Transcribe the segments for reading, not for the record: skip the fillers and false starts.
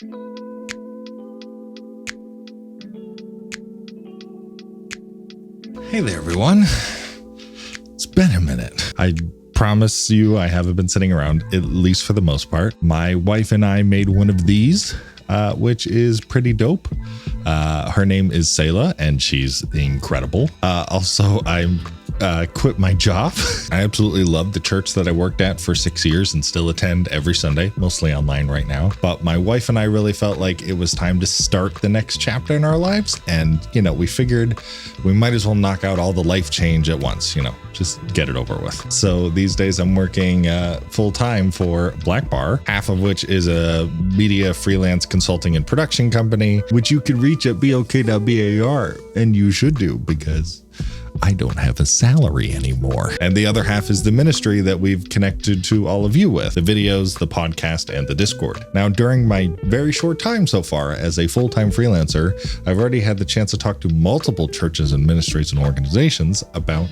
Hey there, everyone. It's been a minute. I promise you I haven't been sitting around, at least for the most part. My wife and I made one of these, which is pretty dope. Her name is Selah, and she's incredible. Also, I'm quit my job. I absolutely love the church that I worked at for 6 years and still attend every Sunday, mostly online right now. But my wife and I really felt like it was time to start the next chapter in our lives. And, we figured we might as well knock out all the life change at once, just get it over with. So these days I'm working full time for Blackbar, half of which is a media freelance consulting and production company, which you can reach at blk.bar, and you should do because I don't have a salary anymore. And the other half is the ministry that we've connected to all of you with, the videos, the podcast, and the Discord. Now, during my very short time so far as a full-time freelancer, I've already had the chance to talk to multiple churches and ministries and organizations about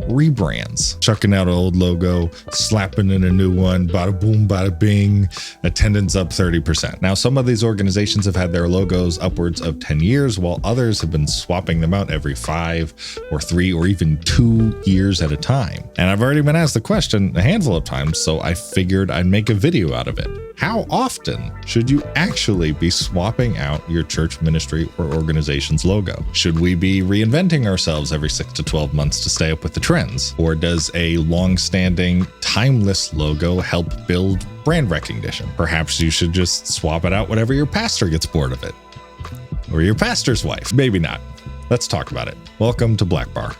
rebrands. Chucking out an old logo, slapping in a new one, bada boom, bada bing, attendance up 30%. Now, some of these organizations have had their logos upwards of 10 years, while others have been swapping them out every 5 or 3 or even 2 years at a time. And I've already been asked the question a handful of times, so I figured I'd make a video out of it. How often should you actually be swapping out your church, ministry, or organization's logo? Should we be reinventing ourselves every 6 to 12 months to stay up with the trends? Or does a long-standing, timeless logo help build brand recognition? Perhaps you should just swap it out whenever your pastor gets bored of it. Or your pastor's wife. Maybe not. Let's talk about it. Welcome to Blackbar.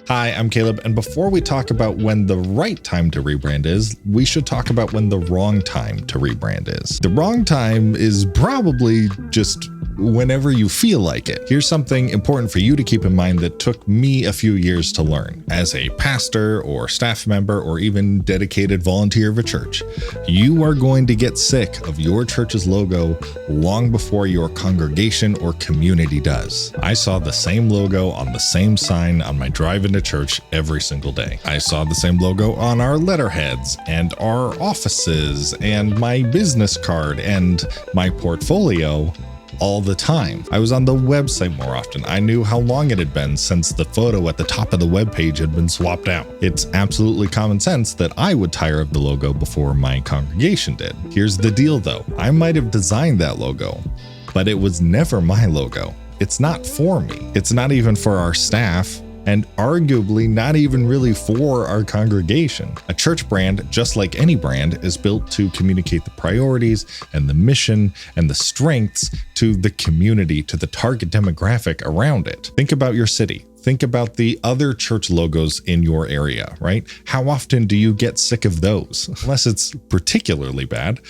Hi, I'm Caleb, and before we talk about when the right time to rebrand is, we should talk about when the wrong time to rebrand is. The wrong time is probably just whenever you feel like it. Here's something important for you to keep in mind that took me a few years to learn. As a pastor or staff member or even dedicated volunteer of a church, you are going to get sick of your church's logo long before your congregation or community does. I saw the same logo on the same sign on my drive into church every single day. I saw the same logo on our letterheads and our offices and my business card and my portfolio all the time. I was on the website more often. I knew how long it had been since the photo at the top of the web page had been swapped out. It's absolutely common sense that I would tire of the logo before my congregation did. Here's the deal though. I might have designed that logo, but it was never my logo. It's not for me. It's not even for our staff, and arguably not even really for our congregation. A church brand, just like any brand, is built to communicate the priorities and the mission and the strengths to the community, to the target demographic around it. Think about your city. Think about the other church logos in your area, right? How often do you get sick of those? Unless it's particularly bad,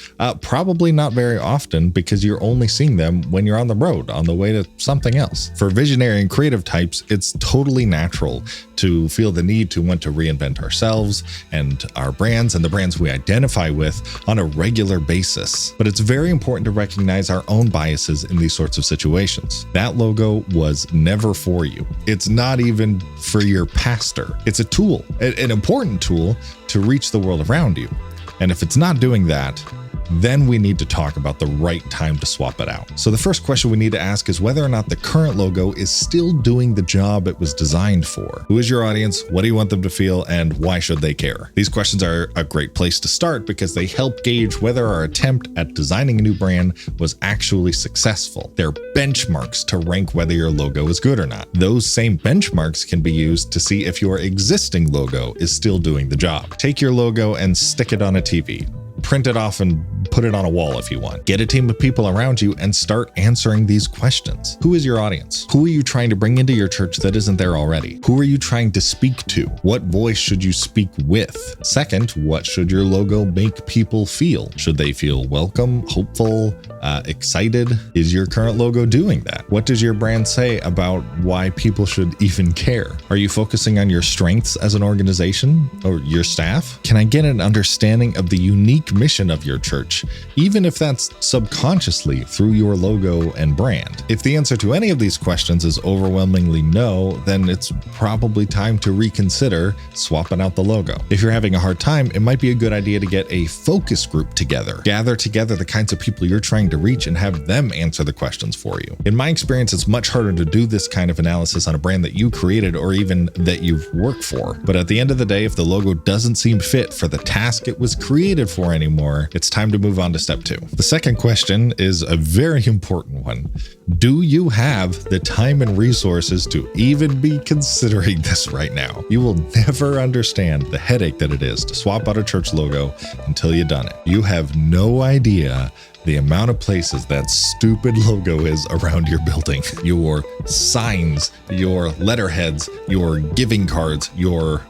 probably not very often because you're only seeing them when you're on the road, on the way to something else. For visionary and creative types, it's totally natural to feel the need to want to reinvent ourselves and our brands and the brands we identify with on a regular basis. But it's very important to recognize our own biases in these sorts of situations. That logo was never for you. It's not even for your pastor. It's a tool, an important tool to reach the world around you. And if it's not doing that, then we need to talk about the right time to swap it out. So the first question we need to ask is whether or not the current logo is still doing the job it was designed for. Who is your audience? What do you want them to feel? And why should they care? These questions are a great place to start because they help gauge whether our attempt at designing a new brand was actually successful. They're benchmarks to rank whether your logo is good or not. Those same benchmarks can be used to see if your existing logo is still doing the job. Take your logo and stick it on a TV. Print it off and put it on a wall if you want. Get a team of people around you and start answering these questions. Who is your audience? Who are you trying to bring into your church that isn't there already? Who are you trying to speak to? What voice should you speak with? Second, what should your logo make people feel? Should they feel welcome, hopeful, excited? Is your current logo doing that? What does your brand say about why people should even care? Are you focusing on your strengths as an organization or your staff? Can I get an understanding of the unique mission of your church, even if that's subconsciously through your logo and brand? If the answer to any of these questions is overwhelmingly no, then it's probably time to reconsider swapping out the logo. If you're having a hard time, it might be a good idea to get a focus group together. Gather together the kinds of people you're trying to reach and have them answer the questions for you. In my experience, it's much harder to do this kind of analysis on a brand that you created or even that you've worked for. But at the end of the day, if the logo doesn't seem fit for the task it was created for anymore, it's time to move on to step 2. The second question is a very important one. Do you have the time and resources to even be considering this right now? You will never understand the headache that it is to swap out a church logo until you've done it. You have no idea the amount of places that stupid logo is around your building. Your signs, your letterheads, your giving cards, your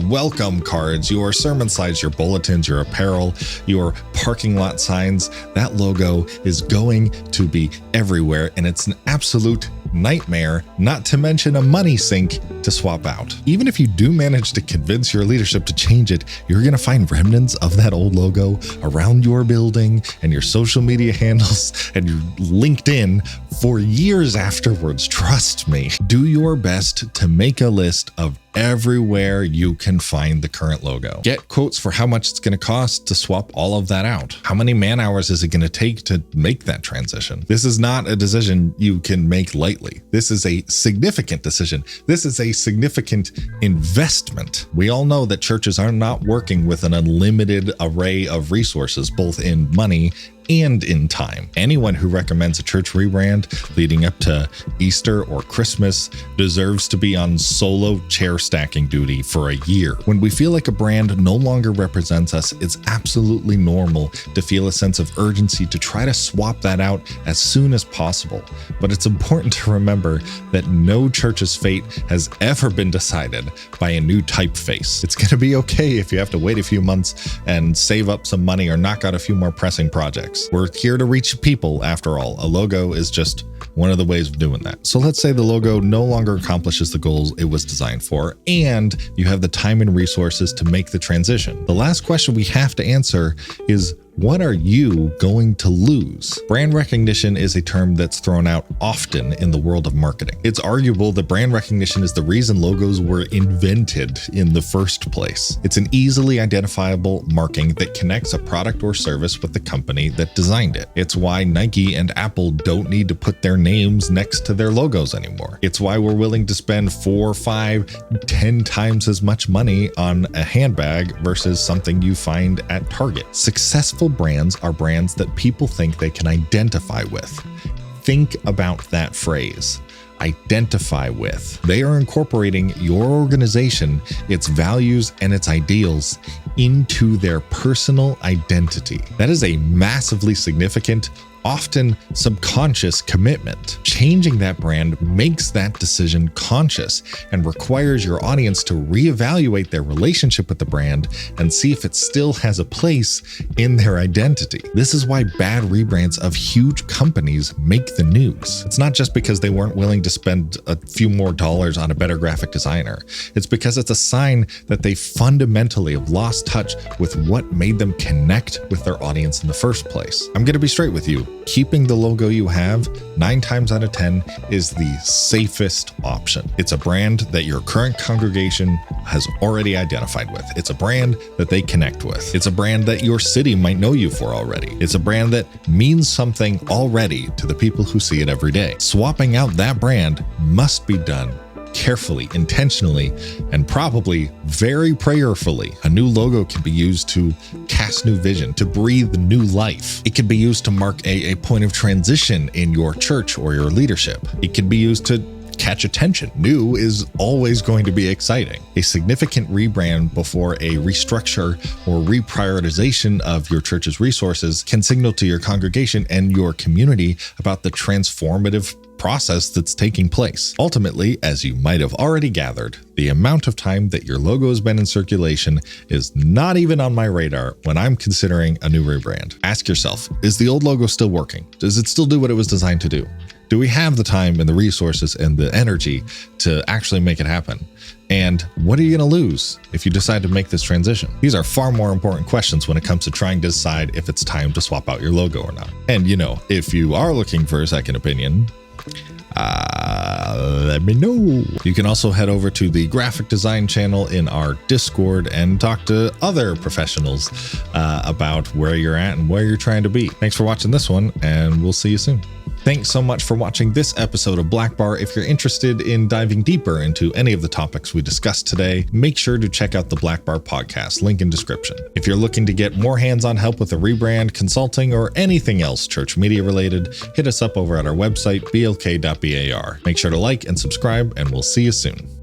welcome cards, your sermon slides, your bulletins, your apparel, your parking lot signs. That logo is going to be everywhere, and it's an absolute nightmare, not to mention a money sink to swap out. Even if you do manage to convince your leadership to change it, you're going to find remnants of that old logo around your building and your social media handles and your LinkedIn for years afterwards. Trust me. Do your best to make a list of everywhere you can find the current logo. Get quotes for how much it's going to cost to swap all of that out. How many man hours is it going to take to make that transition? This is not a decision you can make lightly. This is a significant decision. This is a significant investment. We all know that churches are not working with an unlimited array of resources, both in money and in time. Anyone who recommends a church rebrand leading up to Easter or Christmas deserves to be on solo chair stacking duty for a year. When we feel like a brand no longer represents us, it's absolutely normal to feel a sense of urgency to try to swap that out as soon as possible. But it's important to remember that no church's fate has ever been decided by a new typeface. It's going to be okay if you have to wait a few months and save up some money or knock out a few more pressing projects. We're here to reach people, after all. A logo is just one of the ways of doing that. So let's say the logo no longer accomplishes the goals it was designed for, and you have the time and resources to make the transition. The last question we have to answer is, what are you going to lose? Brand recognition is a term that's thrown out often in the world of marketing. It's arguable that brand recognition is the reason logos were invented in the first place. It's an easily identifiable marking that connects a product or service with the company that designed it. It's why Nike and Apple don't need to put their names next to their logos anymore. It's why we're willing to spend 4, 5, 10 times as much money on a handbag versus something you find at Target. Successful brands are brands that people think they can identify with. Think about that phrase. Identify with. They are incorporating your organization, its values, and its ideals into their personal identity. That is a massively significant, often subconscious commitment. Changing that brand makes that decision conscious and requires your audience to reevaluate their relationship with the brand and see if it still has a place in their identity. This is why bad rebrands of huge companies make the news. It's not just because they weren't willing to spend a few more dollars on a better graphic designer. It's because it's a sign that they fundamentally have lost touch with what made them connect with their audience in the first place. I'm going to be straight with you. Keeping the logo you have 9 times out of 10 is the safest option. It's a brand that your current congregation has already identified with. It's a brand that they connect with. It's a brand that your city might know you for already. It's a brand that means something already to the people who see it every day. Swapping out that brand must be done carefully, intentionally, and probably very prayerfully. A new logo can be used to cast new vision, to breathe new life. It can be used to mark a point of transition in your church or your leadership. It can be used to catch attention. New is always going to be exciting. A significant rebrand before a restructure or reprioritization of your church's resources can signal to your congregation and your community about the transformative process that's taking place. Ultimately, as you might have already gathered, the amount of time that your logo has been in circulation is not even on my radar when I'm considering a new rebrand. Ask yourself, is the old logo still working? Does it still do what it was designed to do? Do we have the time and the resources and the energy to actually make it happen? And what are you going to lose if you decide to make this transition? These are far more important questions when it comes to trying to decide if it's time to swap out your logo or not. And if you are looking for a second opinion, let me know. You can also head over to the graphic design channel in our Discord and talk to other professionals about where you're at and where you're trying to be. Thanks for watching this one, and we'll see you soon. Thanks so much for watching this episode of Blackbar. If you're interested in diving deeper into any of the topics we discussed today, make sure to check out the Blackbar podcast, link in description. If you're looking to get more hands-on help with a rebrand, consulting, or anything else church media related, hit us up over at our website, blk.bar. Make sure to like and subscribe, and we'll see you soon.